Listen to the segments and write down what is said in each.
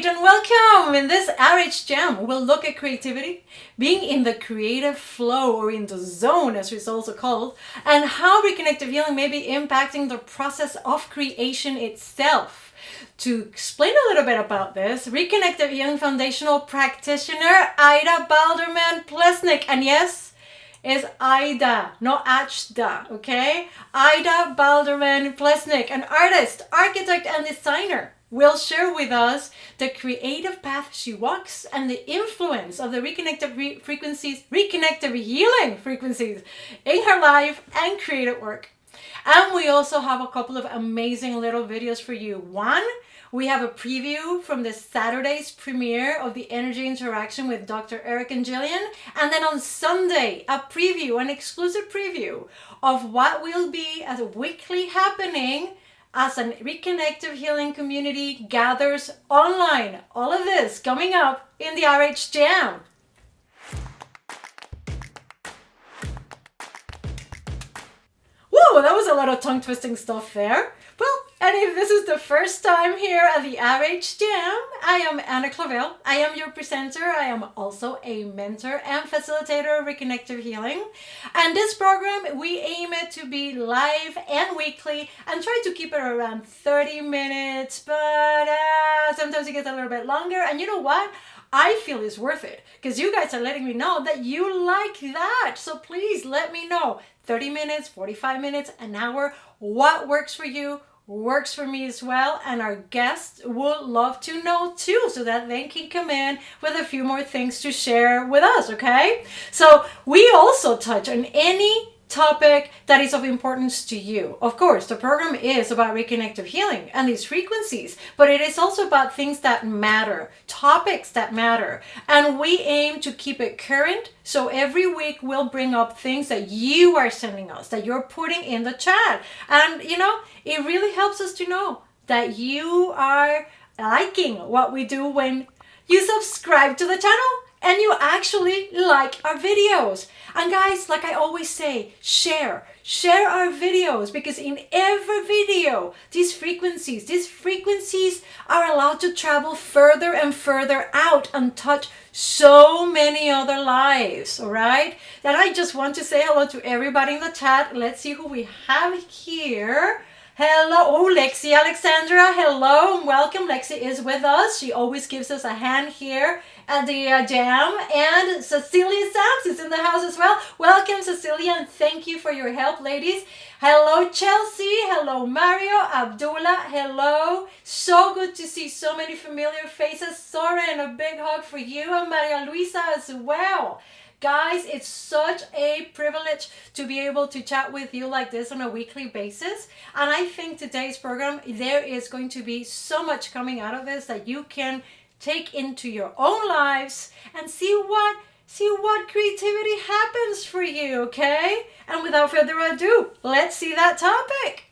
right, and welcome! In this RH Jam, we'll look at creativity, being in the creative flow or in the zone, as it's also called, and how reconnective healing may be impacting the process of creation itself. To explain a little bit about this, Reconnective Healing Foundational practitioner Ajda Balderman-Plesnik, and yes, is Ajda, not Ajda, okay? Ajda Balderman-Plesnik, an artist, architect, and designer, will share with us the creative path she walks and the influence of the reconnective healing frequencies in her life and creative work. And we also have a couple of amazing little videos for you. One, we have a preview from the Saturday's premiere of the Energy Interaction with Dr. Eric and Jillian. And then on Sunday, a preview, an exclusive preview of what will be as a weekly happening as a Reconnective Healing community gathers online. All of this coming up in the RH Jam. Whoa, that was a lot of tongue-twisting stuff there. Well, and if this is the first time here at the RH Jam, I am Ana Clavell. I am your presenter. I am also a mentor and facilitator of Reconnective Healing. And this program, we aim it to be live and weekly and try to keep it around 30 minutes, but sometimes it gets a little bit longer. And you know what? I feel it's worth it because you guys are letting me know that you like that. So please let me know. 30 minutes, 45 minutes, an hour, what works for you, works for me as well, and our guests would love to know too, so that they can come in with a few more things to share with us, okay? So we also touch on any topic that is of importance to you. Of course, the program is about reconnective healing and these frequencies, but it is also about things that matter, topics that matter, and we aim to keep it current. So every week we'll bring up things that you are sending us, that you're putting in the chat, and you know, it really helps us to know that you are liking what we do when you subscribe to the channel and you actually like our videos. And guys, like I always say, share our videos, because in every video, these frequencies are allowed to travel further and further out and touch so many other lives, all right? Then I just want to say hello to everybody in the chat. Let's see who we have here. Hello, oh, Lexi Alexandra, hello and welcome. Lexi is with us. She always gives us a hand here at the jam. And Cecilia Sams is in the house as well. Welcome, Cecilia, and thank you for your help, ladies. Hello, Chelsea. Hello, Mario. Abdullah, hello. So good to see so many familiar faces. Soren, a big hug for you, and Maria Luisa as well. Guys, it's such a privilege to be able to chat with you like this on a weekly basis. And I think today's program, there is going to be so much coming out of this that you can take into your own lives and see what creativity happens for you, okay? And without further ado, let's see that topic.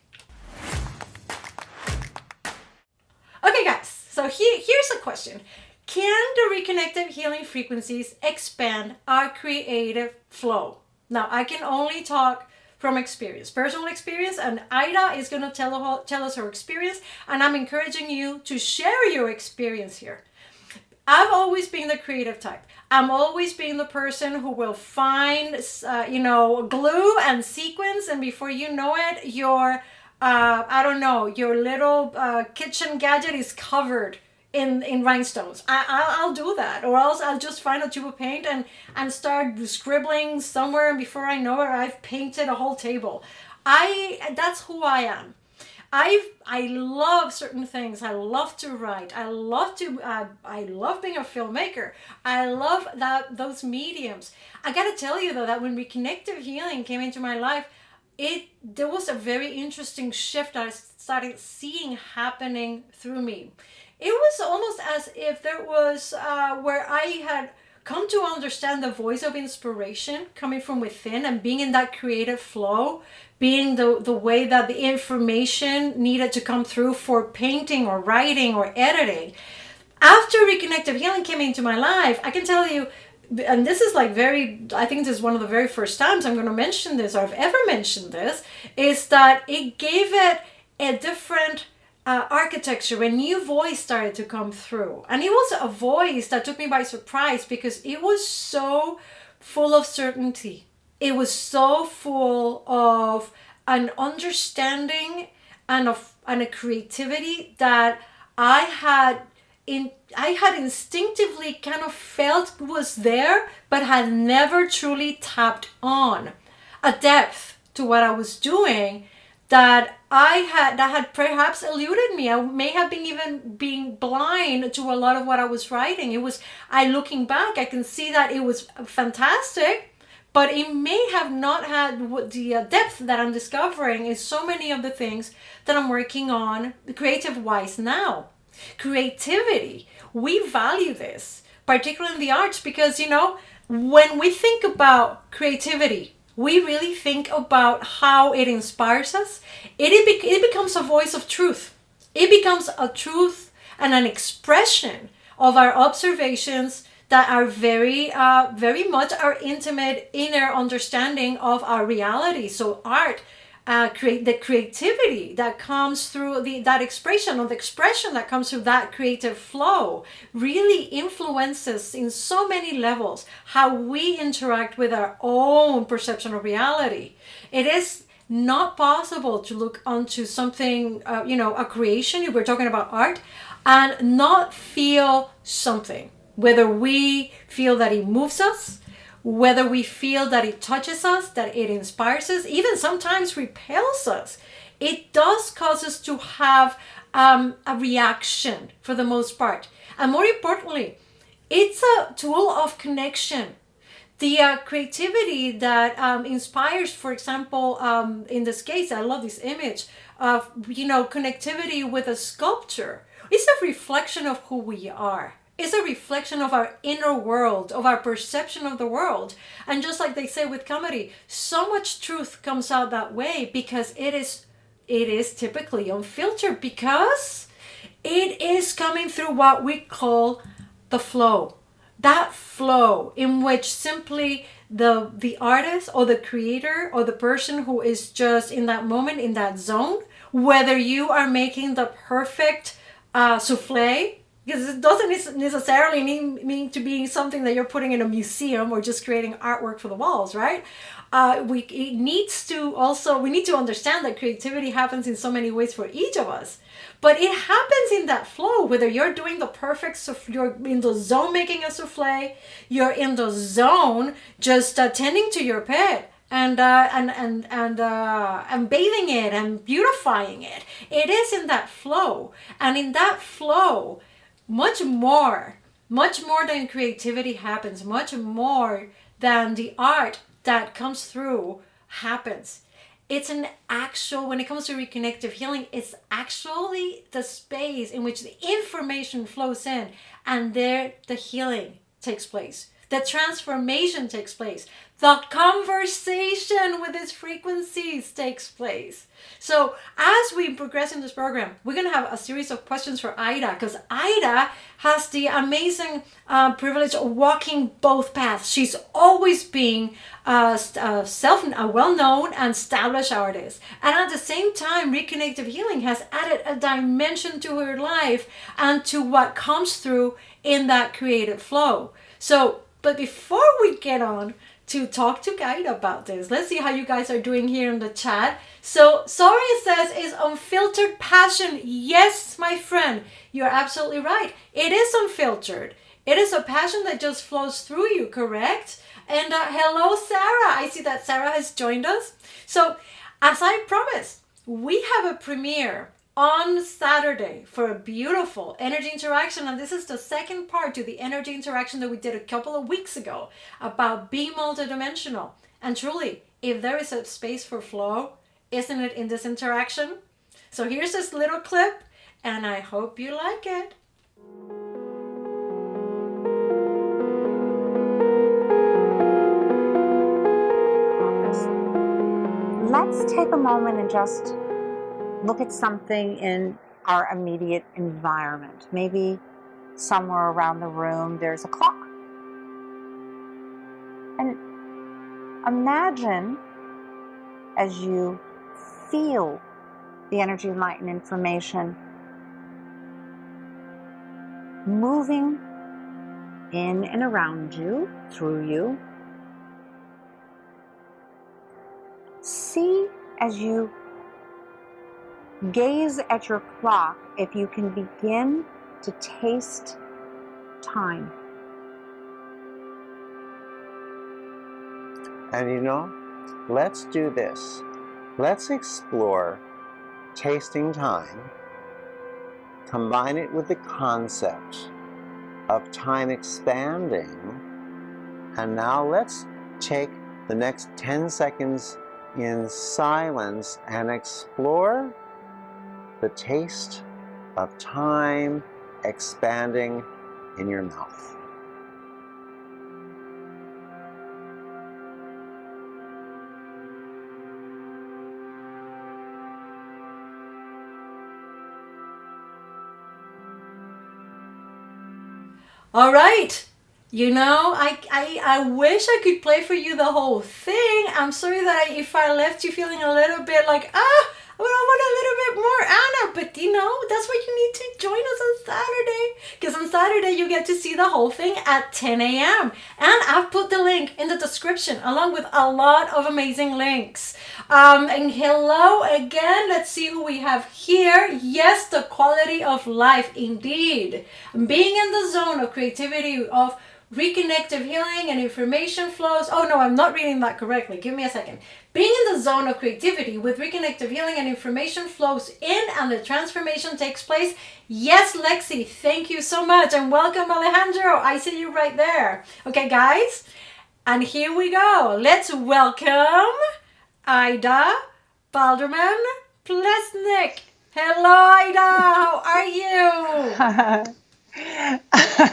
Okay, guys, so here's a question. Can the reconnective healing frequencies expand our creative flow? Now, I can only talk from experience, personal experience, and Ajda is going to tell us her experience, and I'm encouraging you to share your experience here. I've always been the creative type. I'm always being the person who will find, glue and sequins, and before you know it, your little kitchen gadget is covered in rhinestones. I'll do that, or else I'll just find a tube of paint and start scribbling somewhere, and before I know it, I've painted a whole table. That's who I am. I love certain things. I love to write. I love being a filmmaker. I love those mediums. I gotta tell you though that when reconnective healing came into my life, there was a very interesting shift I started seeing happening through me. It was almost as if there was where I had come to understand the voice of inspiration coming from within and being in that creative flow, being the way that the information needed to come through for painting or writing or editing. After reconnective healing came into my life, I can tell you, and this is I think this is one of the very first times I'm going to mention this, or I've ever mentioned this, is that it gave it a different architecture, a new voice started to come through. And it was a voice that took me by surprise because it was so full of certainty. It was so full of an understanding and a creativity that I had instinctively kind of felt was there, but had never truly tapped on. A depth to what I was doing that had perhaps eluded me. I may have been even being blind to a lot of what I was writing. Looking back, I can see that it was fantastic, but it may have not had the depth that I'm discovering in so many of the things that I'm working on creative-wise now. Creativity, we value this, particularly in the arts, because, when we think about creativity, we really think about how it inspires us. It becomes a voice of truth. It becomes a truth and an expression of our observations that are very, very much our intimate inner understanding of our reality. So art, the creativity that comes through that expression, or the expression that comes through that creative flow, really influences in so many levels how we interact with our own perception of reality. It is not possible to look onto something, a creation, if we're talking about art, and not feel something. Whether we feel that it moves us, whether we feel that it touches us, that it inspires us, even sometimes repels us, it does cause us to have a reaction for the most part. And more importantly, it's a tool of connection. The creativity that inspires, for example, in this case, I love this image of, connectivity with a sculpture. It's a reflection of who we are. It's a reflection of our inner world, of our perception of the world. And just like they say with comedy, so much truth comes out that way because it is typically unfiltered, because it is coming through what we call the flow. That flow in which simply the artist or the creator or the person who is just in that moment, in that zone, whether you are making the perfect souffle, because it doesn't necessarily mean to be something that you're putting in a museum or just creating artwork for the walls, right? We need to understand that creativity happens in so many ways for each of us. But it happens in that flow, whether you're doing the perfect, you're in the zone making a souffle, you're in the zone just tending to your pet and bathing it and beautifying it. It is in that flow, and in that flow, much more than creativity happens, much more than the art that comes through happens. It's an actual, when it comes to reconnective healing, it's actually the space in which the information flows in, and there the healing takes place. The transformation takes place. The conversation with its frequencies takes place. So as we progress in this program, we're going to have a series of questions for Ajda, because Ajda has the amazing privilege of walking both paths. She's always been a well-known and established artist. And at the same time, Reconnective Healing has added a dimension to her life and to what comes through in that creative flow. But before we get on to talk to Ajda about this, let's see how you guys are doing here in the chat. So Sorry says, is unfiltered passion. Yes, my friend, you're absolutely right. It is unfiltered. It is a passion that just flows through you, correct? And hello, Sarah. I see that Sarah has joined us. So as I promised, we have a premiere on Saturday for a beautiful energy interaction. And this is the second part to the energy interaction that we did a couple of weeks ago about being multidimensional. And truly, if there is a space for flow, isn't it in this interaction? So here's this little clip, and I hope you like it. Let's take a moment and just look at something in our immediate environment. Maybe somewhere around the room there's a clock. And imagine, as you feel the energy, light, and information moving in and around you, through you. See as you gaze at your clock if you can begin to taste time. And you know, let's do this. Let's explore tasting time, combine it with the concept of time expanding, and now let's take the next 10 seconds in silence and explore the taste of time expanding in your mouth. All right. You know, I wish I could play for you the whole thing. I'm sorry that if I left you feeling a little bit like, I want a little bit more, Anna. But you know, that's why you need to join us on Saturday. Because on Saturday you get to see the whole thing at 10 a.m. And I've put the link in the description along with a lot of amazing links. And hello again. Let's see who we have here. Yes, the quality of life, indeed. Being in the zone of creativity, of reconnective healing and information flows. Oh no, I'm not reading that correctly. Give me a second. Being in the zone of creativity with reconnective healing and information flows in and the transformation takes place. Yes, Lexi, thank you so much. And welcome, Alejandro. I see you right there. Okay, guys. And here we go. Let's welcome Ajda Balderman-Plesnik. Hello, Ajda. How are you?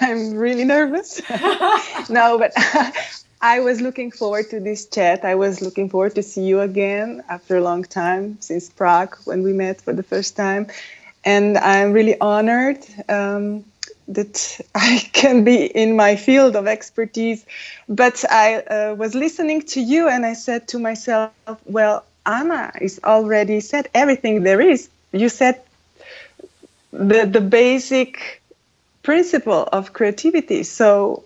I'm really nervous. No, but I was looking forward to this chat. I was looking forward to see you again after a long time, since Prague, when we met for the first time. And I'm really honored that I can be in my field of expertise. But I was listening to you and I said to myself, well, Anna is already said everything there is. You said the basic principle of creativity. So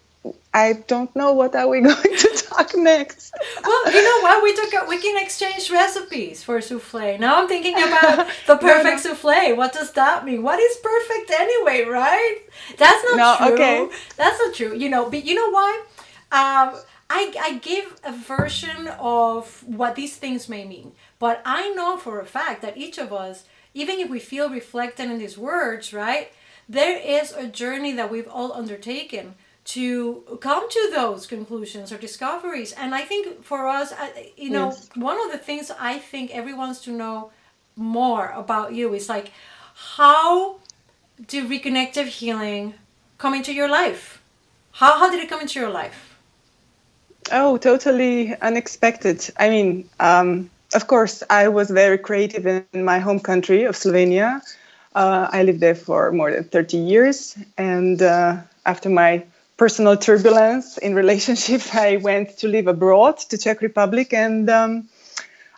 I don't know what are we going to talk next. Well, you know what? We can exchange recipes for souffle. Now I'm thinking about the perfect souffle. What does that mean? What is perfect anyway, right? That's not true. Okay. That's not true. You know, but you know why? I give a version of what these things may mean. But I know for a fact that each of us, even if we feel reflected in these words, right? There is a journey that we've all undertaken to come to those conclusions or discoveries. And I think for us, you know, yes, one of the things I think everyone wants to know more about you is like, how did reconnective healing come into your life? How did it come into your life? Oh, totally unexpected. I mean, of course, I was very creative in my home country of Slovenia. I lived there for more than 30 years. And after my personal turbulence in relationships, I went to live abroad to Czech Republic. And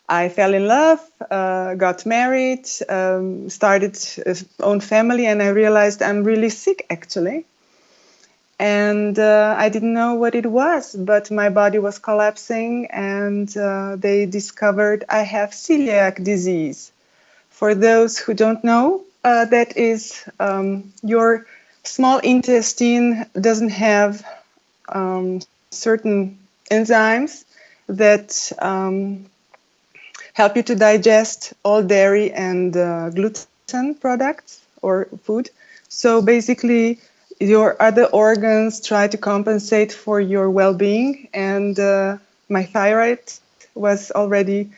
I fell in love, got married, started his own family. And I realized I'm really sick, actually. And I didn't know what it was, but my body was collapsing. And they discovered I have celiac disease. For those who don't know, that is your small intestine doesn't have certain enzymes that help you to digest all dairy and gluten products or food. So basically, your other organs try to compensate for your well-being. And my thyroid was already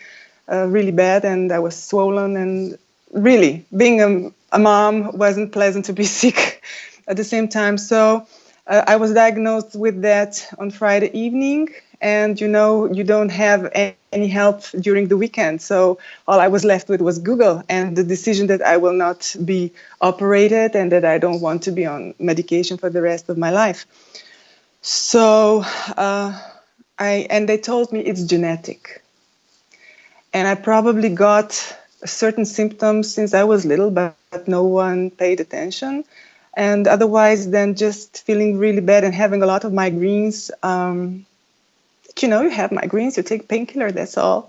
really bad, and I was swollen, and really being a mom wasn't pleasant to be sick at the same time. So I was diagnosed with that on Friday evening, and you know, you don't have any help during the weekend. So all I was left with was Google and the decision that I will not be operated and that I don't want to be on medication for the rest of my life. So and they told me it's genetic. And I probably got certain symptoms since I was little, but no one paid attention. And otherwise, then just feeling really bad and having a lot of migraines. You have migraines, you take painkiller, that's all.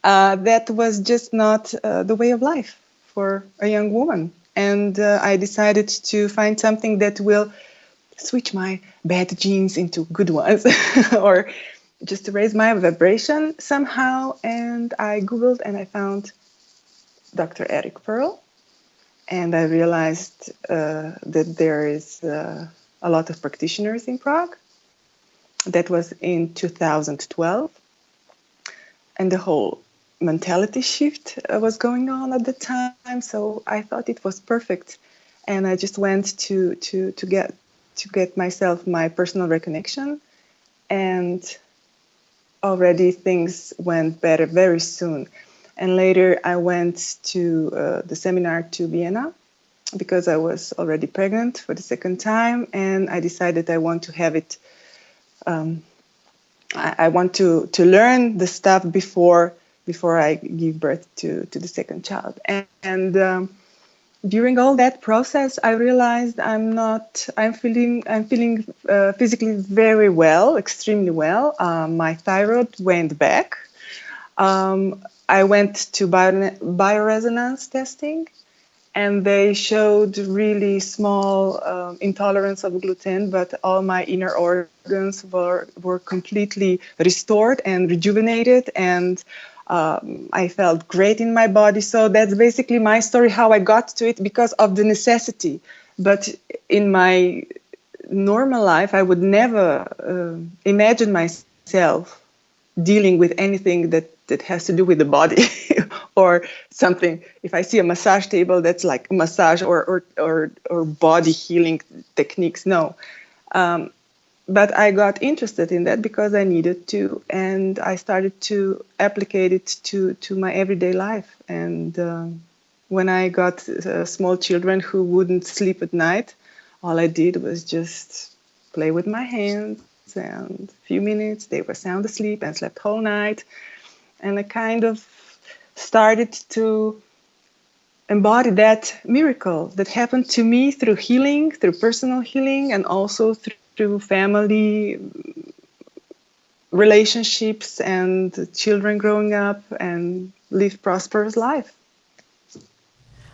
That was just not the way of life for a young woman. And I decided to find something that will switch my bad genes into good ones, or just to raise my vibration somehow. And I Googled and I found Dr. Eric Pearl. And I realized that there is a lot of practitioners in Prague. That was in 2012. And the whole mentality shift was going on at the time. So I thought it was perfect. And I just went to get myself my personal reconnection. And already things went better very soon. And later I went to the seminar to Vienna because I was already pregnant for the second time, and I decided I want to have it. I want to learn the stuff before I give birth to the second child. And during all that process, I realized I'm feeling physically very well, extremely well. My thyroid went back. I went to bioresonance testing, and they showed really small intolerance of gluten, but all my inner organs were completely restored and rejuvenated, and I felt great in my body. So that's basically my story, how I got to it, because of the necessity. But in my normal life, I would never imagine myself dealing with anything that has to do with the body or something. If I see a massage table, that's like massage or body healing techniques. No. But I got interested in that because I needed to, and I started to applicate it to my everyday life. And when I got small children who wouldn't sleep at night, all I did was just play with my hands, and a few minutes they were sound asleep and slept whole night. And I kind of started to embody that miracle that happened to me through healing, through personal healing, and also through family relationships and children growing up and live prosperous life.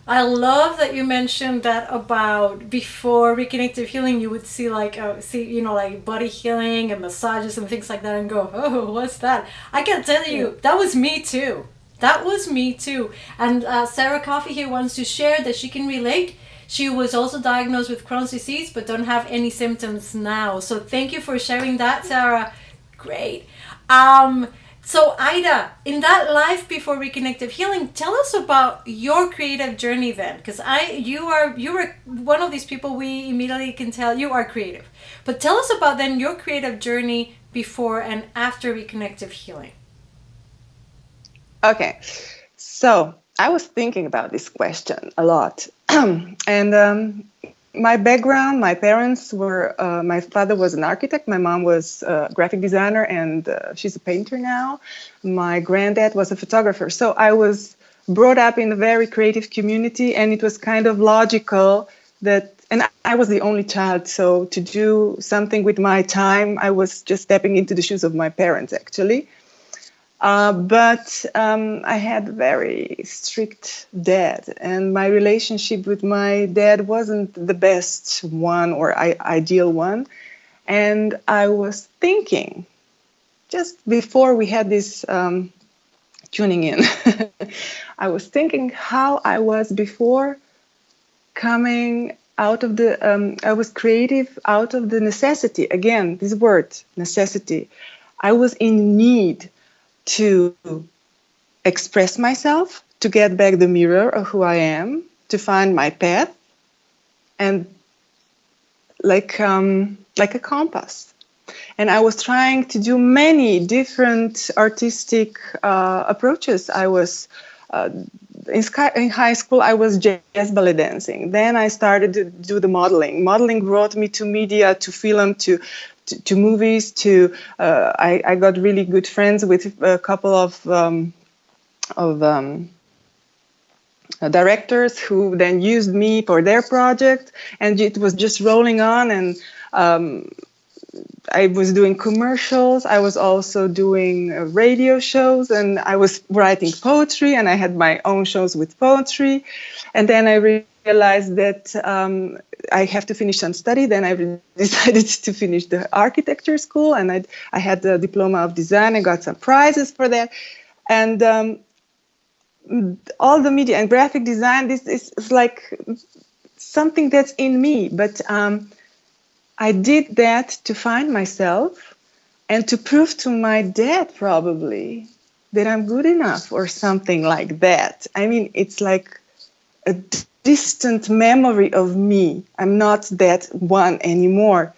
I love that you mentioned that about before Reconnective Healing, you would see like like body healing and massages and things like that, and go, oh, what's that? I can tell you, that was me too. That was me too. And Sarah Coffey here wants to share that she can relate. She was also diagnosed with Crohn's disease, but don't have any symptoms now. So thank you for sharing that, Sarah. Great. So Ajda, in that life before Reconnective Healing, tell us about your creative journey then, because you were one of these people we immediately can tell you are creative. But tell us about then your creative journey before and after Reconnective Healing. Okay, so I was thinking about this question a lot, and my background, my parents were, my father was an architect, my mom was a graphic designer, and she's a painter now. My granddad was a photographer. So I was brought up in a very creative community, and it was kind of logical that, and I was the only child, so to do something with my time, I was just stepping into the shoes of my parents, actually. But I had a very strict dad, and my relationship with my dad wasn't the best one or ideal one. And I was thinking, just before we had this tuning in, I was thinking how I was before coming out of the, I was creative out of the necessity. Again, this word, necessity. I was in need to express myself, to get back the mirror of who I am, to find my path, and like a compass. And I was trying to do many different artistic approaches. I was in high school, I was jazz ballet dancing. Then I started to do the modeling. Modeling brought me to media, to film, to movies. I got really good friends with a couple of directors who then used me for their project, and it was just rolling on. And I was doing commercials. I was also doing radio shows, and I was writing poetry, and I had my own shows with poetry. And then I realized that I have to finish some study. Then I decided to finish the architecture school, and I had the diploma of design. I got some prizes for that. And all the media and graphic design, this is like something that's in me. But I did that to find myself and to prove to my dad probably that I'm good enough or something like that. I mean, it's like a distant memory of me. I'm not that one anymore.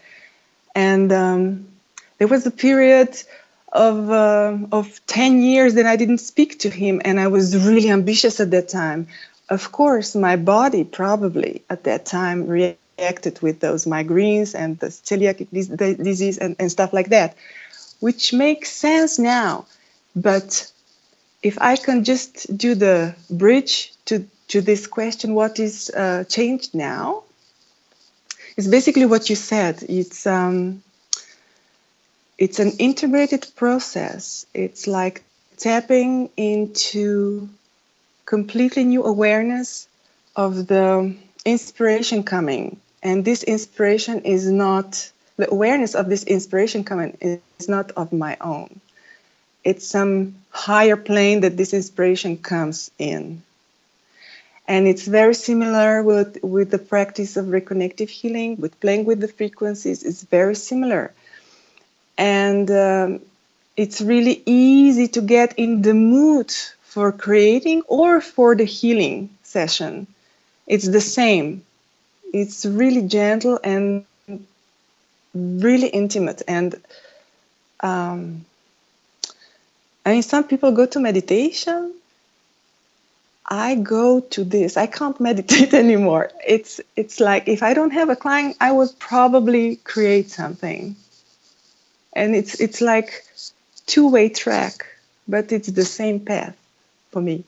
And there was a period of 10 years that I didn't speak to him, and I was really ambitious at that time. Of course, my body probably at that time reacted with those migraines and the celiac disease and stuff like that, which makes sense now. But if I can just do the bridge to this question, what is changed now? It's basically what you said. It's an integrated process. It's like tapping into completely new awareness of the inspiration coming. And this inspiration is not, the awareness of this inspiration coming is not of my own. It's some higher plane that this inspiration comes in. And it's very similar with the practice of reconnective healing, with playing with the frequencies. It's very similar. And it's really easy to get in the mood for creating or for the healing session. It's the same. It's really gentle and really intimate. And I mean, some people go to meditation. I go to this. I can't meditate anymore. It's like if I don't have a client, I would probably create something. And it's like two-way track, but it's the same path for me.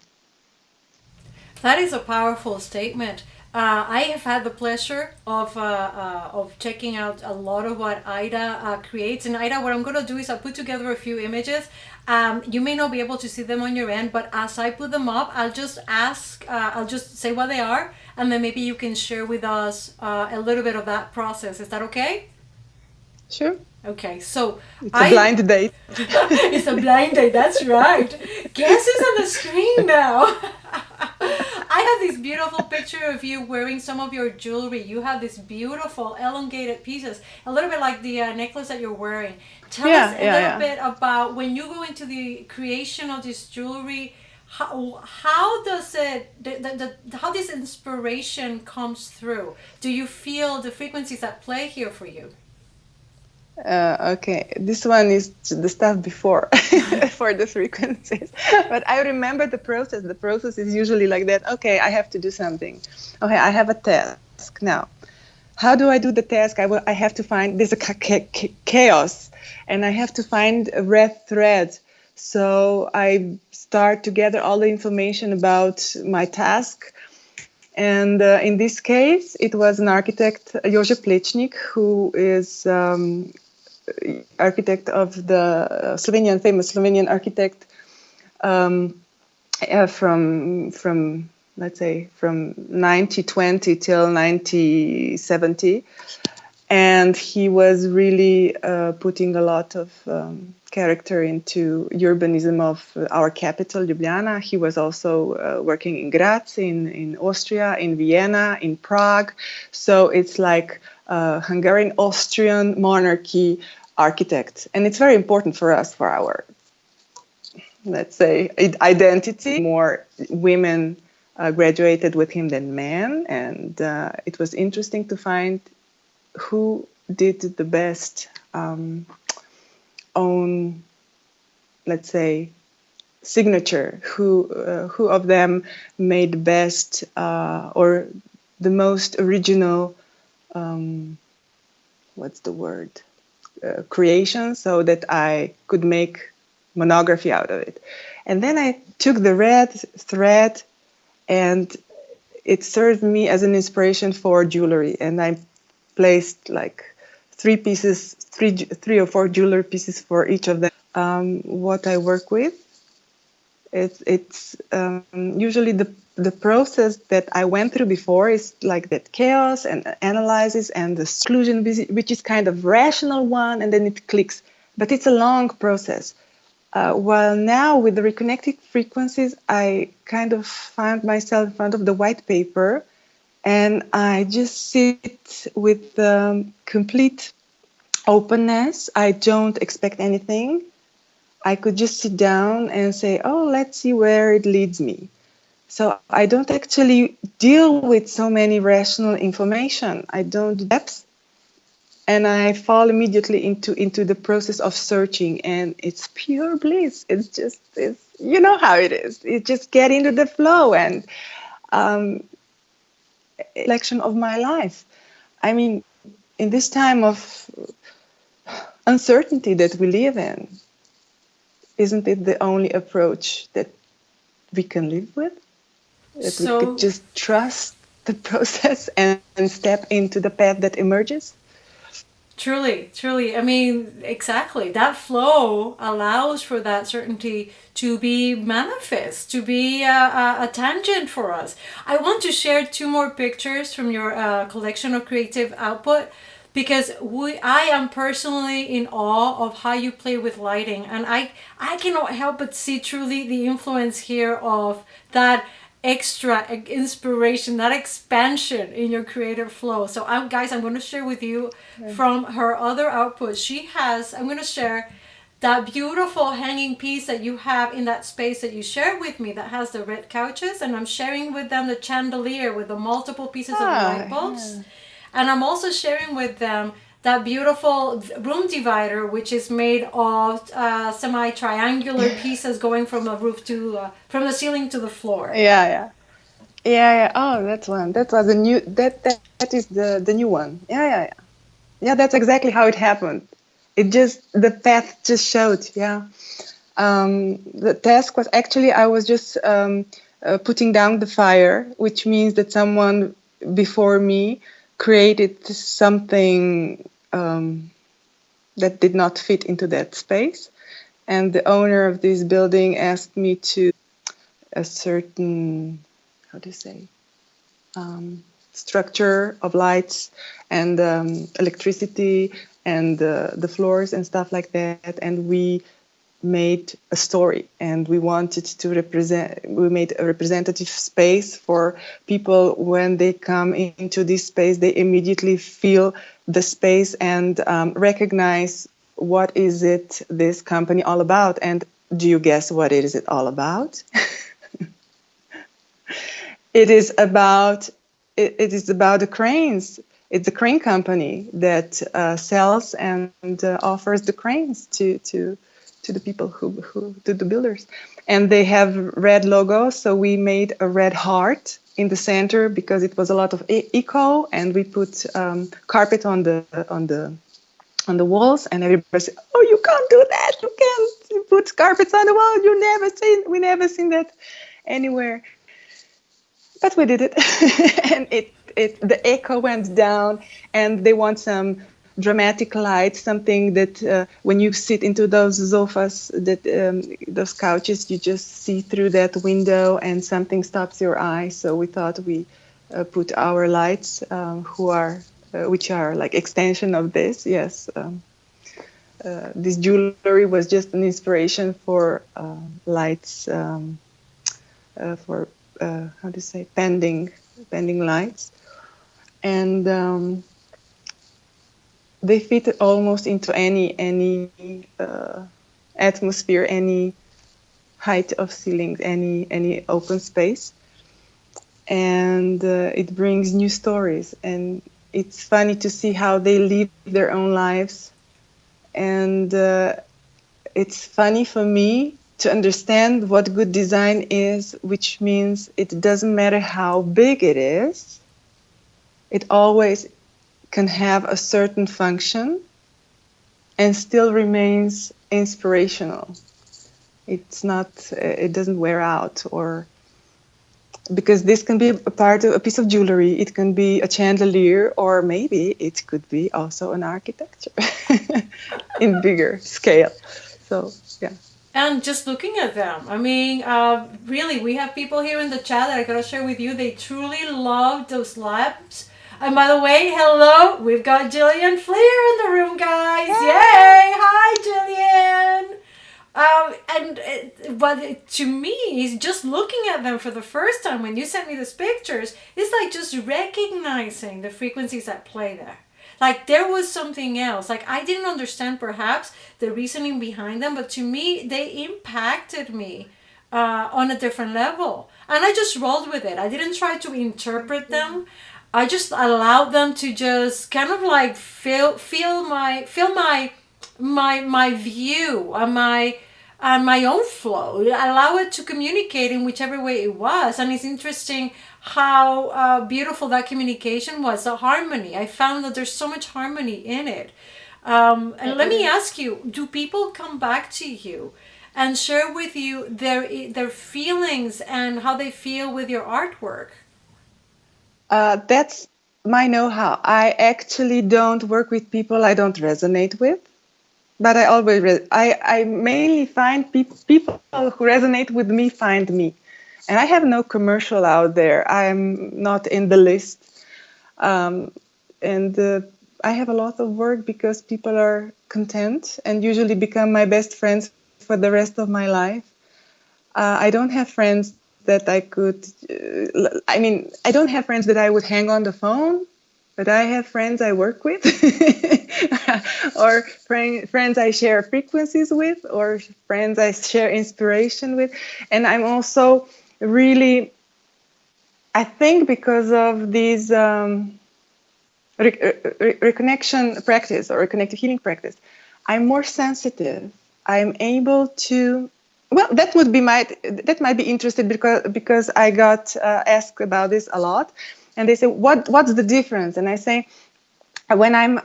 That is a powerful statement. I have had the pleasure of checking out a lot of what Ajda creates. And Ajda, what I'm going to do is I'll put together a few images. You may not be able to see them on your end, but as I put them up, I'll just say what they are, and then maybe you can share with us a little bit of that process. Is that okay? Sure. Okay, so it's a blind date. It's a blind date, that's right. Guess who's on the screen now? I have this beautiful picture of you wearing some of your jewelry. You have this beautiful elongated pieces, a little bit like the necklace that you're wearing. Tell us a little bit about when you go into the creation of this jewelry. How does it? How this inspiration comes through? Do you feel the frequencies at play here for you? Okay, this one is the stuff before for the frequencies, but I remember the process. The process is usually like that. Okay, I have to do something. Okay, I have a task now. How do I do the task? I have to find, there's a chaos, and I have to find a red thread. So I start to gather all the information about my task. And in this case, it was an architect, Ajda Balderman-Plesnik, who is architect of the famous Slovenian architect from let's say from 1920 till 1970, and he was really putting a lot of character into urbanism of our capital, Ljubljana. He was also working in Graz, in Austria, in Vienna, in Prague. So it's like Hungarian-Austrian monarchy architect. And it's very important for us, for our, let's say, identity. More women graduated with him than men. And it was interesting to find who did the best own, let's say, signature, who of them made the best or the most original, what's the word, creation, so that I could make monography out of it. And then I took the red thread and it served me as an inspiration for jewelry, and I placed like three or four jewelry pieces for each of them. What I work with, it's usually the process that I went through before is like that chaos and analysis and the exclusion, which is kind of rational one, and then it clicks. But it's a long process. While now with the reconnected frequencies, I kind of found myself in front of the white paper, and I just sit with complete openness. I don't expect anything. I could just sit down and say, oh, let's see where it leads me. So I don't actually deal with so many rational information. I don't do depth. And I fall immediately into the process of searching, and it's pure bliss. It's you know how it is. You just get into the flow, and reflection of my life. I mean, in this time of uncertainty that we live in, isn't it the only approach that we can live with? That we could just trust the process and step into the path that emerges? Truly, truly. I mean, exactly. That flow allows for that certainty to be manifest, to be a tangent for us. I want to share two more pictures from your collection of creative output, because I am personally in awe of how you play with lighting, and I cannot help but see truly the influence here of that extra inspiration, that expansion in your creative flow. So I'm going to share with you from her other output. I'm going to share that beautiful hanging piece that you have in that space that you shared with me that has the red couches, and I'm sharing with them the chandelier with the multiple pieces of light bulbs. Yeah. And I'm also sharing with them that beautiful room divider, which is made of semi-triangular pieces going from the roof from the ceiling to the floor. Yeah. Oh, that's one. That was that is the new one. Yeah. That's exactly how it happened. The path just showed. Yeah. The task was actually, I was just putting down the fire, which means that someone before me created something that did not fit into that space. And the owner of this building asked me to a certain, structure of lights and electricity and the floors and stuff like that. And we made a story, and we made a representative space for people. When they come into this space, they immediately feel the space and recognize what is it this company all about. And do you guess what it is all about? It is about the cranes. It's a crane company that sells and offers the cranes to the people to the builders. And they have red logos, so we made a red heart in the center because it was a lot of eco, and we put carpet on the walls, and everybody said, "Oh, you can't do that! You can't put carpets on the wall. We never seen that anywhere." But we did it, and the echo went down, and they want some dramatic light, something that when you sit into those sofas, those couches, you just see through that window, and something stops your eye. So we thought we put our lights, which are like extension of this. Yes, this jewelry was just an inspiration for lights, for pending lights, and they fit almost into any atmosphere, any height of ceilings, any open space, and it brings new stories. And it's funny to see how they live their own lives, and it's funny for me to understand what good design is, which means it doesn't matter how big it is, it always can have a certain function and still remains inspirational. It doesn't wear out, or because this can be a part of a piece of jewelry, it can be a chandelier, or maybe it could be also an architecture in bigger scale. So yeah. And just looking at them, I mean, really, we have people here in the chat that I gotta share with you. They truly love those labs. And by the way, hello, we've got Jillian Fleer in the room, guys. Yay! Hi, Jillian. But to me, just looking at them for the first time when you sent me these pictures, it's like just recognizing the frequencies at play there. Like there was something else. Like I didn't understand perhaps the reasoning behind them, but to me, they impacted me on a different level. And I just rolled with it. I didn't try to interpret them. I just allowed them to just kind of like feel my view and my own flow. Allow it to communicate in whichever way it was. And it's interesting how beautiful that communication was, the harmony. I found that there's so much harmony in it. And let me ask you, do people come back to you and share with you their feelings and how they feel with your artwork? That's my know-how. I actually don't work with people I don't resonate with, but I always I mainly find people who resonate with me find me, and I have no commercial out there. I'm not in the list, and I have a lot of work because people are content and usually become my best friends for the rest of my life. I don't have friends that I could, I don't have friends that I would hang on the phone, but I have friends I work with, or friends I share frequencies with, or friends I share inspiration with. And I'm also really, I think because of these reconnection practice or reconnective healing practice, I'm more sensitive. I'm able to, well, that might be interesting because I got asked about this a lot, and they say, what's the difference? And I say, when I'm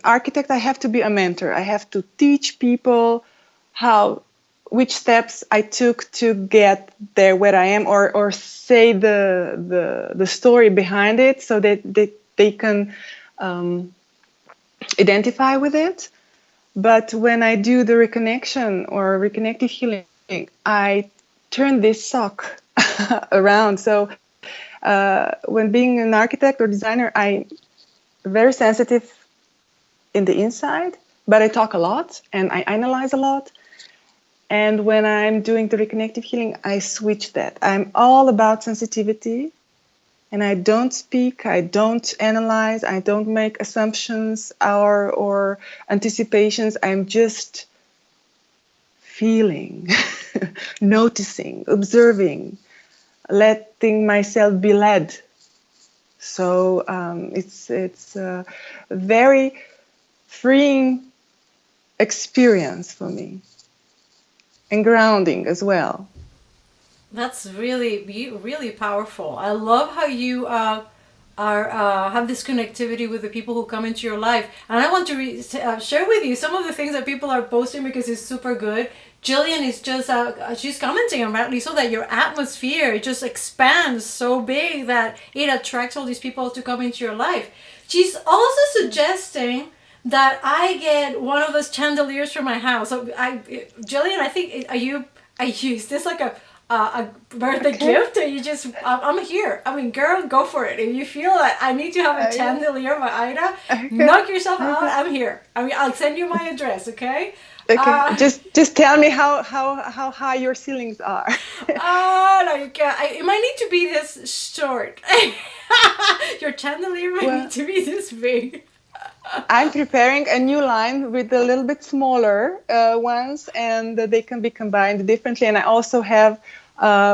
architect, I have to be a mentor. I have to teach people which steps I took to get there where I am, or say the story behind it, so that they can identify with it. But when I do the reconnection or reconnective healing, I turn this sock around. So when being an architect or designer, I'm very sensitive in the inside, but I talk a lot and I analyze a lot. And when I'm doing the reconnective healing, I switch that. I'm all about sensitivity. And I don't speak, I don't analyze, I don't make assumptions or anticipations. I'm just feeling, noticing, observing, letting myself be led. So it's a very freeing experience for me, and grounding as well. That's really powerful. I love how you have this connectivity with the people who come into your life. And I want to share with you some of the things that people are posting because it's super good. Jillian is just she's commenting about so that your atmosphere just expands so big that it attracts all these people to come into your life. She's also suggesting that I get one of those chandeliers for my house. So Jillian, I think is this like a birthday gift, or you just I'm here. I mean, girl, go for it. If you feel that I need to have a chandelier by Ajda, knock yourself out. I'm here. I mean, I'll send you my address, okay? Okay, just tell me how high your ceilings are. No, you can't. It might need to be this short. Your chandelier might need to be this big. I'm preparing a new line with a little bit smaller ones, and they can be combined differently. And I also have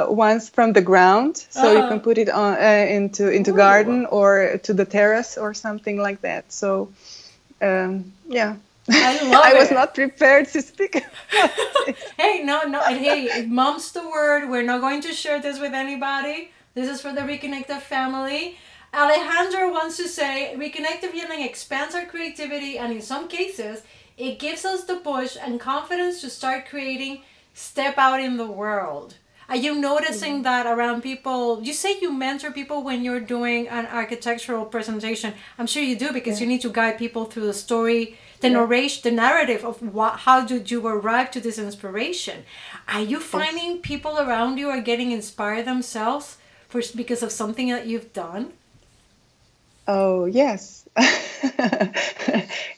ones from the ground, so you can put it on into garden or to the terrace or something like that. So yeah. I was not prepared to speak about it. Hey, no, hey, mom's the word. We're not going to share this with anybody. This is for the Reconnective family. Alejandro wants to say, Reconnective Healing expands our creativity, and in some cases, it gives us the push and confidence to start creating, step out in the world. Are you noticing that around people? You say you mentor people when you're doing an architectural presentation. I'm sure you do, because you need to guide people through the story, the narration, the narrative of how did you arrive to this inspiration. Are you finding people around you are getting inspired themselves because of something that you've done? Oh, yes.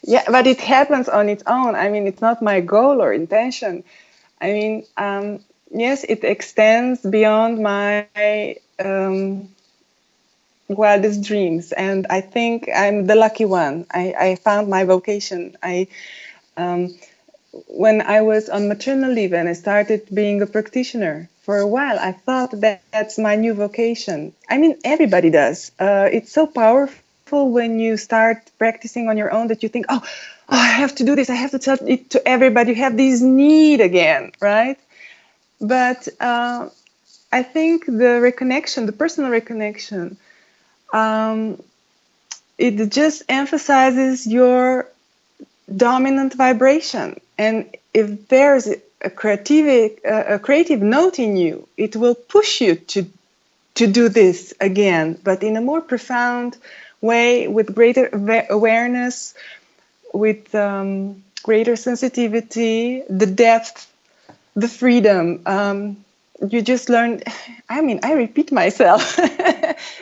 Yeah, but it happens on its own. I mean, it's not my goal or intention. I mean, yes, it extends beyond my wildest dreams. And I think I'm the lucky one. I found my vocation. When I was on maternal leave and I started being a practitioner, for a while, I thought that that's my new vocation. I mean, everybody does. It's so powerful when you start practicing on your own that you think, oh, I have to do this. I have to tell it to everybody. You have this need again, right? But I think the reconnection, the personal reconnection, it just emphasizes your dominant vibration. And if there's a creative note in you, it will push you to do this again, but in a more profound way, with greater awareness, with greater sensitivity, the depth, the freedom. You just learn. I mean, I repeat myself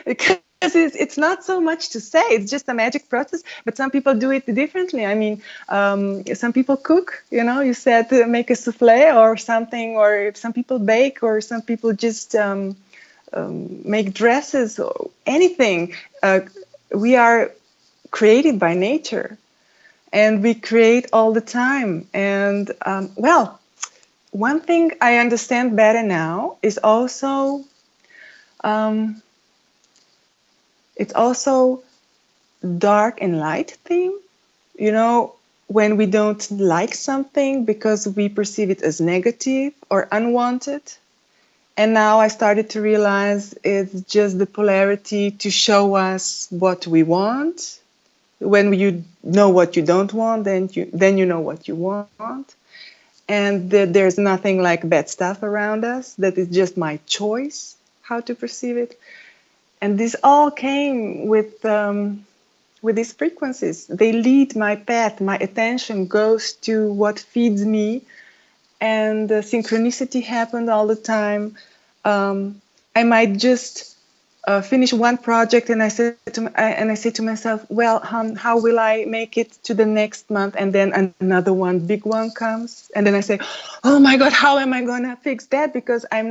because it's not so much to say. It's just a magic process, but some people do it differently. I mean, some people cook. You know, you said make a souffle or something, or some people bake, or some people just make dresses or anything. We are created by nature, and we create all the time. And well, one thing I understand better now is also it's also dark and light thing. You know, when we don't like something because we perceive it as negative or unwanted. And now I started to realize it's just the polarity to show us what we want. When you know what you don't want, then you know what you want. And there's nothing like bad stuff around us. That is just my choice how to perceive it. And this all came with these frequencies. They lead my path. My attention goes to what feeds me. And synchronicity happened all the time. I might just finish one project, and I say to myself, well, how will I make it to the next month? And then another one, big one comes, and then I say, oh my God, how am I gonna fix that? Because I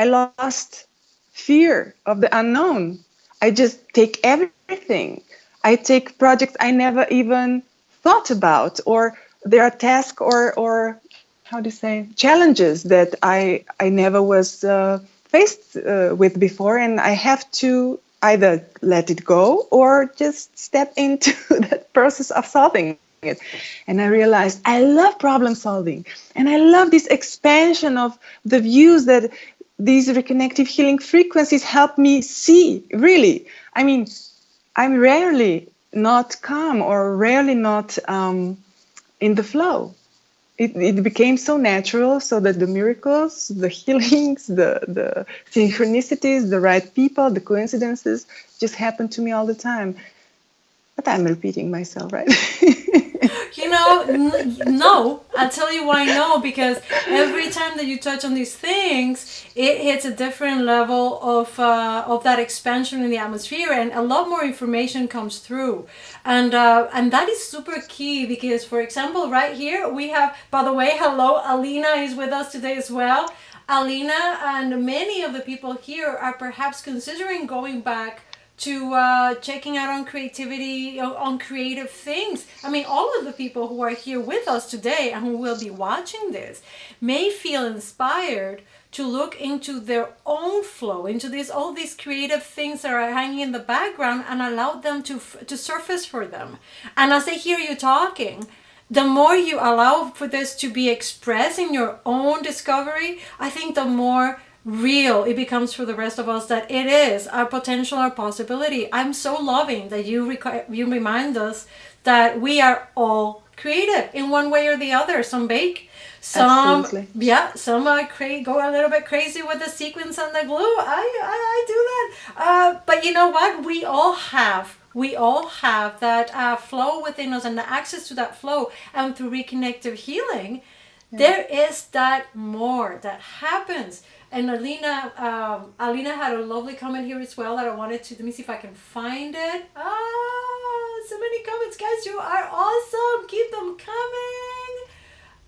lost fear of the unknown. I just take everything. I take projects I never even thought about, or there are tasks or how do you say, challenges that I never was faced with before, and I have to either let it go or just step into that process of solving it. And I realized I love problem solving, and I love this expansion of the views that these reconnective healing frequencies help me see. Really, I mean, I'm rarely not calm or rarely not in the flow. It became so natural, so that the miracles, the healings, the synchronicities, the right people, the coincidences just happen to me all the time. But I'm repeating myself, right? You know, no. I'll tell you why no, because every time that you touch on these things, it hits a different level of that expansion in the atmosphere, and a lot more information comes through, and that is super key, because, for example, right here we have, by the way, hello, Alina is with us today as well. Alina and many of the people here are perhaps considering going back to checking out on creativity, on creative things. I mean, all of the people who are here with us today and who will be watching this may feel inspired to look into their own flow, into all these creative things that are hanging in the background, and allow them to surface for them. And as they hear you talking, the more you allow for this to be expressed in your own discovery, I think the more real it becomes for the rest of us, that it is our potential, our possibility. I'm so loving that you remind us that we are all creative in one way or the other. Some bake, some Absolutely. some go a little bit crazy with the sequins and the glue. I do that. But you know what? We all have that flow within us and the access to that flow. And through reconnective healing, there is that more that happens. And Alina had a lovely comment here as well that I wanted to, let me see if I can find it. So many comments, guys. You are awesome. Keep them coming.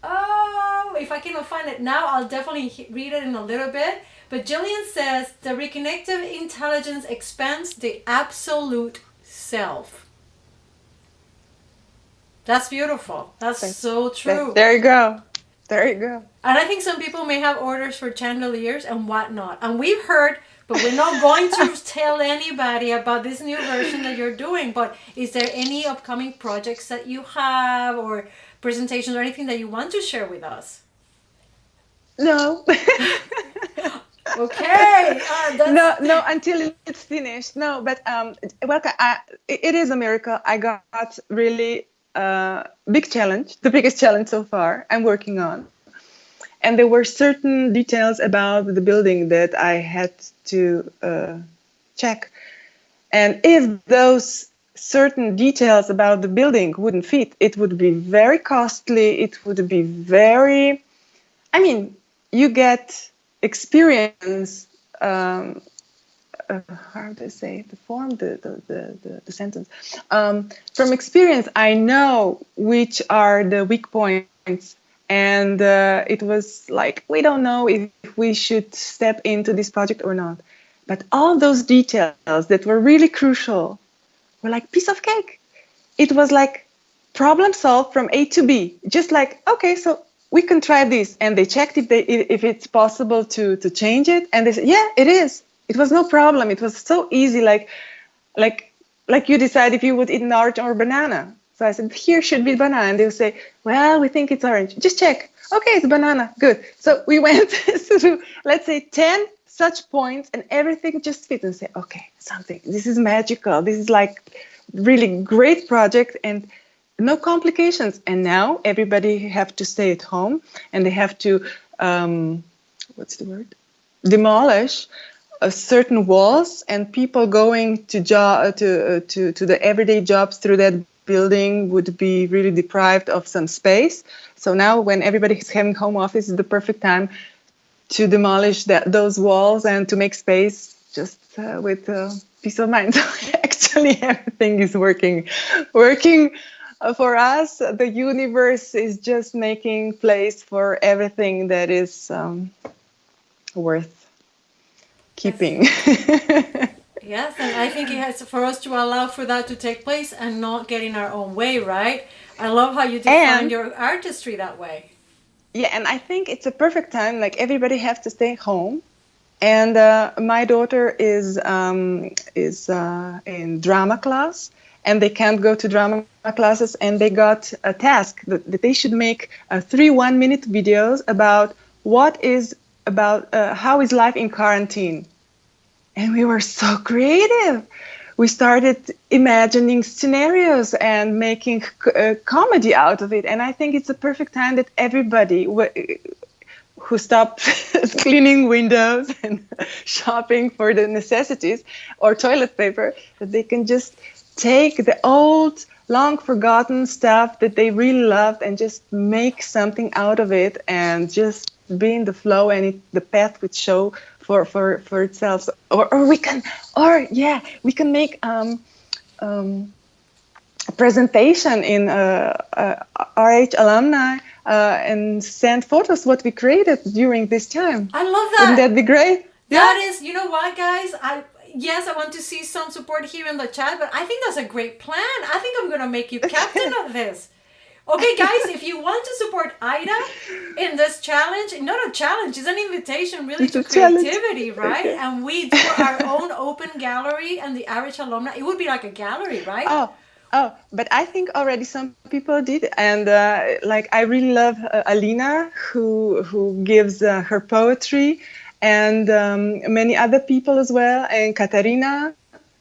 Oh, if I cannot find it now, I'll definitely read it in a little bit. But Jillian says, the reconnective intelligence expands the absolute self. That's beautiful. That's so true. There you go. There you go. And I think some people may have orders for chandeliers and whatnot. And we've heard, but we're not going to tell anybody about this new version that you're doing. But is there any upcoming projects that you have or presentations or anything that you want to share with us? No. Okay. No, until it's finished. No, but it is a miracle. I got really big challenge, the biggest challenge so far I'm working on. And there were certain details about the building that I had to check. And if those certain details about the building wouldn't fit, it would be very costly. It would be very, you get experience, how to say the form, the sentence. From experience, I know which are the weak points. And it was like, we don't know if we should step into this project or not. But all those details that were really crucial were like piece of cake. It was like problem solved from A to B. Just like, okay, so we can try this. And they checked if it's possible to change it. And they said, yeah, it is. It was no problem. It was so easy, like you decide if you would eat an orange or banana. So I said, here should be banana. And they'll say, well, we think it's orange. Just check. Okay, it's banana. Good. So we went through, let's say, 10 such points and everything just fit and say, okay, this is magical. This is like really great project and no complications. And now everybody have to stay at home and they have to, demolish certain walls and people going to the everyday jobs through that building would be really deprived of some space. So now when everybody is having home office is the perfect time to demolish those walls and to make space just with peace of mind. So actually everything is working for us. The universe is just making place for everything that is worth keeping. Yes, and I think it has for us to allow for that to take place and not get in our own way, right? I love how you define your artistry that way. Yeah, and I think it's a perfect time. Like everybody has to stay home, and my daughter is in drama class, and they can't go to drama classes, and they got a task that they should make 3 1-minute videos about how is life in quarantine. And we were so creative. We started imagining scenarios and making comedy out of it. And I think it's a perfect time that everybody who stopped cleaning windows and shopping for the necessities or toilet paper, that they can just take the old, long forgotten stuff that they really loved and just make something out of it and just be in the flow, and the path would show for itself. Or we can make a presentation in RH alumni and send photos what we created during this time. I love that. Wouldn't that be great? That is, you know what, guys? I want to see some support here in the chat, but I think that's a great plan. I think I'm going to make you captain of this. Okay, guys, if you want to support Ajda in this challenge, not a challenge, it's an invitation really to creativity, right? And we do our own open gallery and the RH alumni. It would be like a gallery, right? Oh, but I think already some people did. And I really love Alina, who gives her poetry, and many other people as well, and Katarina.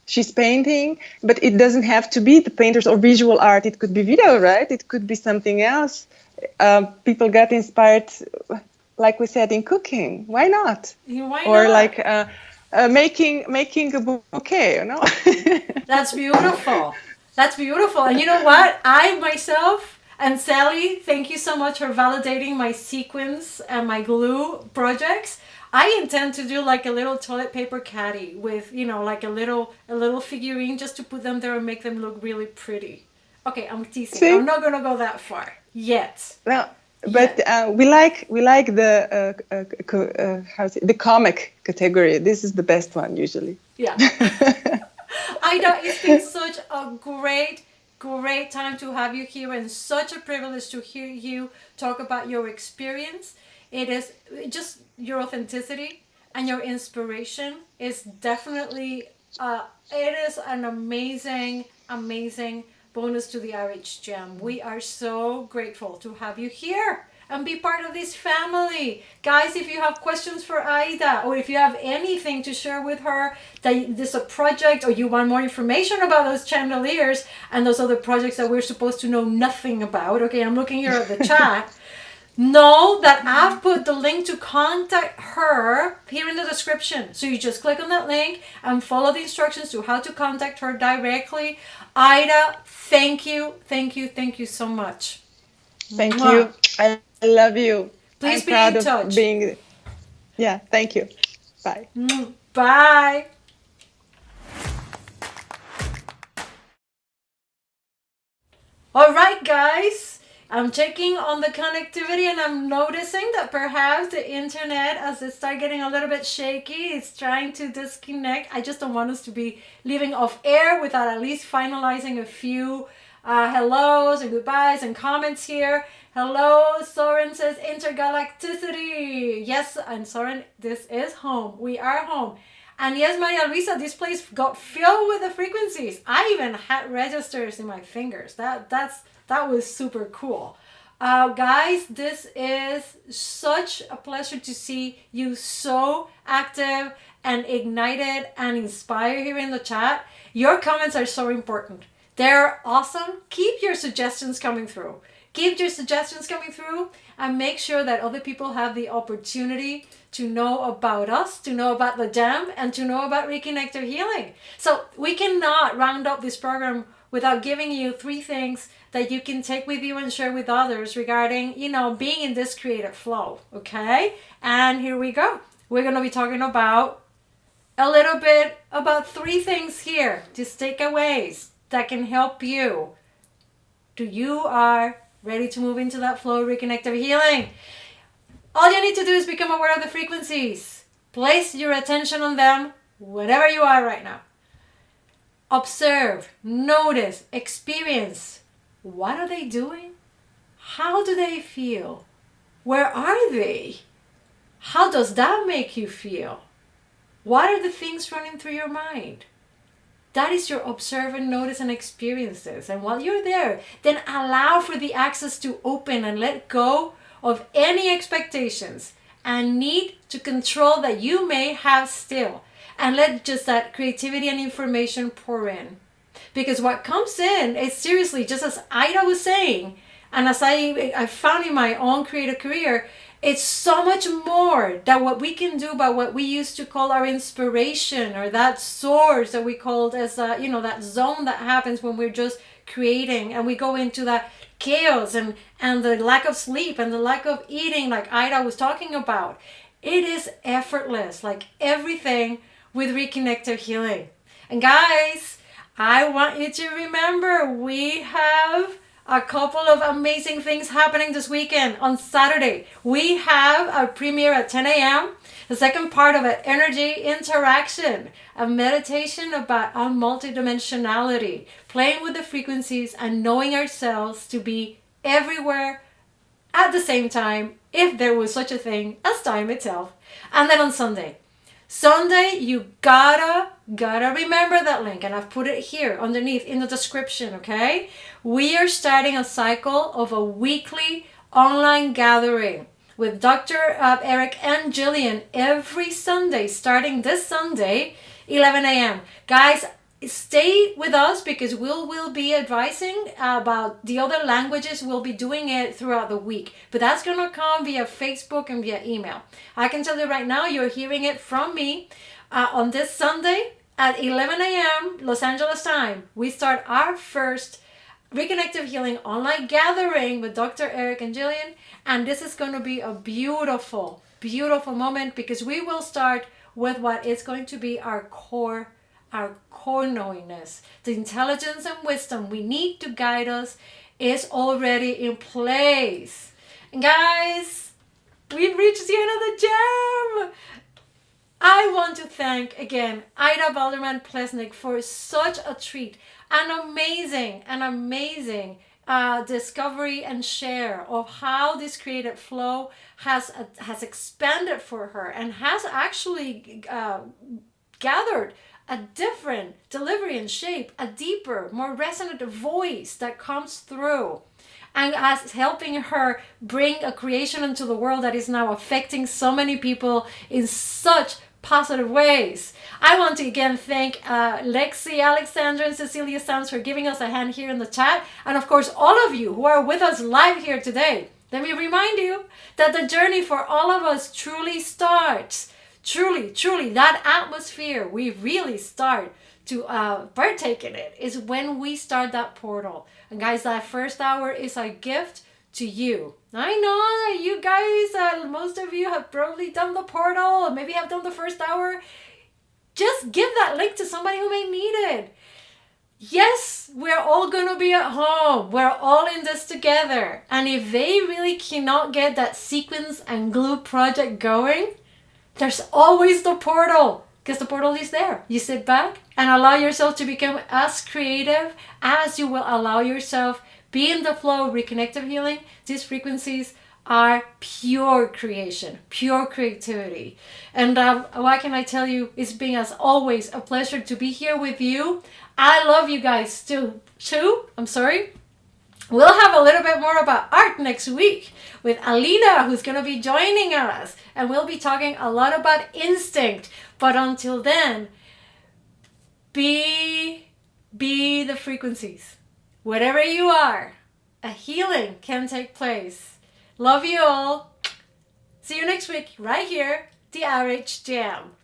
she's painting, but it doesn't have to be the painters or visual art. It could be video, right? It could be something else. People get inspired, like we said, in cooking. Why not? Why or not? like making a bouquet, you know. That's beautiful. That's beautiful. And you know what? I myself and Sally, thank you so much for validating my sequins and my glue projects. I intend to do like a little toilet paper caddy with, you know, like a little figurine just to put them there and make them look really pretty. Okay, I'm teasing. See? I'm not gonna go that far yet. No, but we like the the comic category. This is the best one usually. Yeah. Ida, it's been such a great time to have you here, and such a privilege to hear you talk about your experience. It is just your authenticity and your inspiration is definitely it is an amazing bonus to the RH Jam. We are so grateful to have you here and be part of this family. Guys, if you have questions for Ajda, or if you have anything to share with her, that this is a project, or you want more information about those chandeliers and those other projects that we're supposed to know nothing about, okay, I'm looking here at the chat, know that I've put the link to contact her here in the description. So you just click on that link and follow the instructions to how to contact her directly. Ajda, thank you so much. Thank you. I love you. Please I'm be proud in of touch. Yeah, thank you. Bye. Bye. All right, guys. I'm checking on the connectivity and I'm noticing that perhaps the internet, as it starts getting a little bit shaky, is trying to disconnect. I just don't want us to be leaving off air without at least finalizing a few hellos and goodbyes and comments here. Hello, Soren says intergalacticity. Yes, and Soren, this is home. We are home. And yes, Maria Luisa, this place got filled with the frequencies. I even had registers in my fingers. That was super cool. Guys, this is such a pleasure to see you so active and ignited and inspired here in the chat. Your comments are so important. They're awesome. Keep your suggestions coming through. And make sure that other people have the opportunity to know about us, to know about the Jam, and to know about Reconnective Healing. So we cannot round up this program without giving you 3 things that you can take with you and share with others regarding, you know, being in this creative flow, okay? And here we go. We're going to be talking about a little bit about 3 things here, just takeaways that can help you. You are ready to move into that flow of Reconnective Healing. All you need to do is become aware of the frequencies. Place your attention on them wherever you are right now. Observe, notice, experience. What are they doing? How do they feel? Where are they? How does that make you feel? What are the things running through your mind? That is your observe and notice and experiences. And while you're there, then allow for the access to open and let go of any expectations and need to control that you may have still. And let just that creativity and information pour in. Because what comes in is seriously, just as Ajda was saying, and as I found in my own creative career, it's so much more than what we can do by what we used to call our inspiration, or that source that we called as, that zone that happens when we're just creating and we go into that chaos and the lack of sleep and the lack of eating, like Ajda was talking about. It is effortless, like everything with Reconnective Healing. And guys, I want you to remember we have a couple of amazing things happening this weekend. On Saturday, we have our premiere at 10 a.m. The second part of an energy interaction, a meditation about our multidimensionality, playing with the frequencies and knowing ourselves to be everywhere at the same time, if there was such a thing as time itself. And then on Sunday, you gotta remember that link, and I've put it here underneath in the description, okay? We are starting a cycle of a weekly online gathering with Dr. Eric and Jillian every Sunday, starting this Sunday, 11 a.m. Guys, stay with us because we'll be advising about the other languages. We'll be doing it throughout the week, but that's gonna come via Facebook and via email. I can tell you right now, you're hearing it from me on this Sunday at 11 a.m. Los Angeles time. We start our first Reconnective Healing online gathering with Dr. Eric and Jillian, and this is going to be a beautiful, beautiful moment because we will start with what is going to be our core knowingness. The intelligence and wisdom we need to guide us is already in place. And guys, we've reached the end of the jam. I want to thank again Ajda Balderman-Plesnik for such a treat, an amazing discovery and share of how this creative flow has expanded for her and has actually gathered a different delivery and shape, a deeper, more resonant voice that comes through and as helping her bring a creation into the world that is now affecting so many people in such positive ways. I want to again thank Lexi, Alexandra, and Cecilia Sands for giving us a hand here in the chat. And of course, all of you who are with us live here today. Let me remind you that the journey for all of us truly starts. Truly, that atmosphere, we really start to partake in it is when we start that portal. And guys, that first hour is a gift to you. I know that you guys, most of you have probably done the portal, or maybe have done the first hour. Just give that link to somebody who may need it. Yes, we're all going to be at home. We're all in this together. And if they really cannot get that sequence and glue project going, there's always the portal, because the portal is there. You sit back and allow yourself to become as creative as you will allow yourself be in the flow of reconnective healing. These frequencies are pure creation, pure creativity. And what can I tell you? It's been, as always, a pleasure to be here with you. I love you guys too. We'll have a little bit more about art next week with Alina, who's going to be joining us. And we'll be talking a lot about instinct. But until then, be the frequencies. Whatever you are, a healing can take place. Love you all. See you next week right here, the RH Jam.